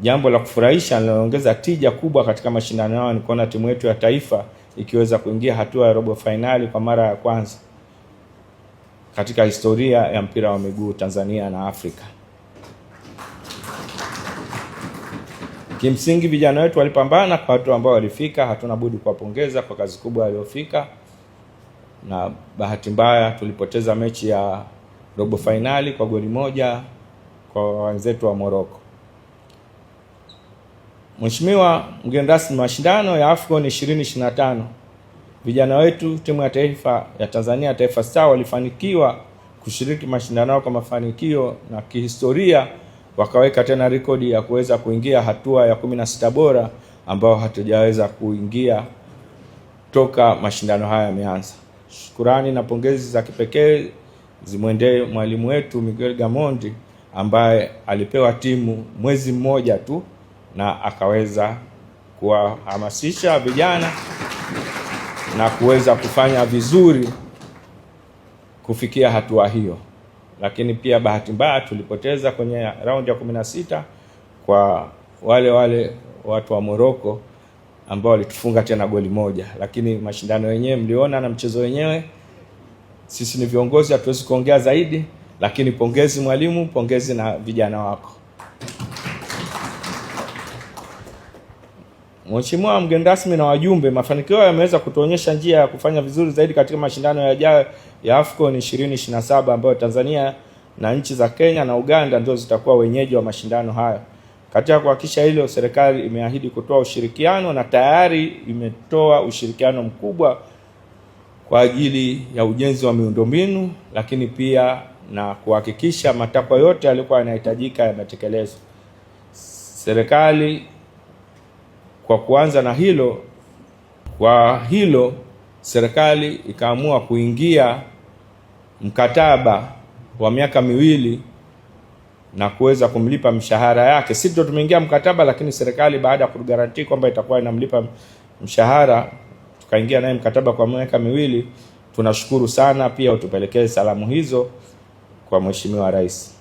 jambo la kufurahisha linaloongeza tija kubwa katika mashindano hayo ni kuona timu yetu ya taifa ikiweza kuingia hatua ya robo finali kwa mara ya kwanza katika historia ya mpira wa miguu Tanzania na Afrika. Kimsingi vijana wetu walipambana kwa watu ambao walifika, hatuna budi kuwapongeza kwa kazi kubwa waliofika, na bahati mbaya tulipoteza mechi ya robo finali kwa goli moja kwa wenzetu wa Morocco. Mheshimiwa mgeni rasmi, mashindano ya AFCON 2025 vijana wetu timu ya taifa ya Tanzania Taifa Stars walifanikiwa kushiriki mashindano kwa mafanikio, na kihistoria wakaweka tena rekodi ya kuweza kuingia hatua ya 16 bora ambao hatujaweza kuingia toka mashindano haya yameanza. Shukrani na pongezi za kipekee zimwendee mwalimu wetu Miguel Gamondi ambaye alipewa timu mwezi mmoja tu na akaweza kuwahamasisha vijana na kuweza kufanya vizuri kufikia hatua hiyo. Lakini pia bahati mbaya tulipoteza kwenye raundi ya 16 kwa wale watu wa Morocco ambao walitufunga tena goli moja. Lakini mashindano yenyewe mliona na mchezo wenyewe, sisi ni viongozi hatuwezi kuongea zaidi, lakini pongezi mwalimu, pongezi na vijana wako. Mheshimiwa mgeni rasmi na wajumbe, mafanikio yameweza kutuonyesha njia ya kufanya vizuri zaidi katika mashindano yajayo ya AFCON 2027 ambayo Tanzania na nchi za Kenya na Uganda ndio zitakuwa wenyeji wa mashindano hayo. Katika kuhakikisha hilo, serikali imeahidi kutoa ushirikiano na tayari imetoa ushirikiano mkubwa kwa ajili ya ujenzi wa miundombinu, lakini pia na kuhakikisha matakwa yote yalikuwa yanahitajika yametekelezwa. Serikali kwa kuanza na hilo, serikali ikaamua kuingia mkataba wa miaka miwili na kuweza kumlipa mshahara yake. Sisi ndio tumeingia mkataba, lakini serikali baada ya kugarantii kwamba itakuwa inamlipa mshahara, tukaingia naye mkataba kwa miaka miwili. Tunashukuru sana, pia utupelekee salamu hizo kwa Mheshimiwa Rais.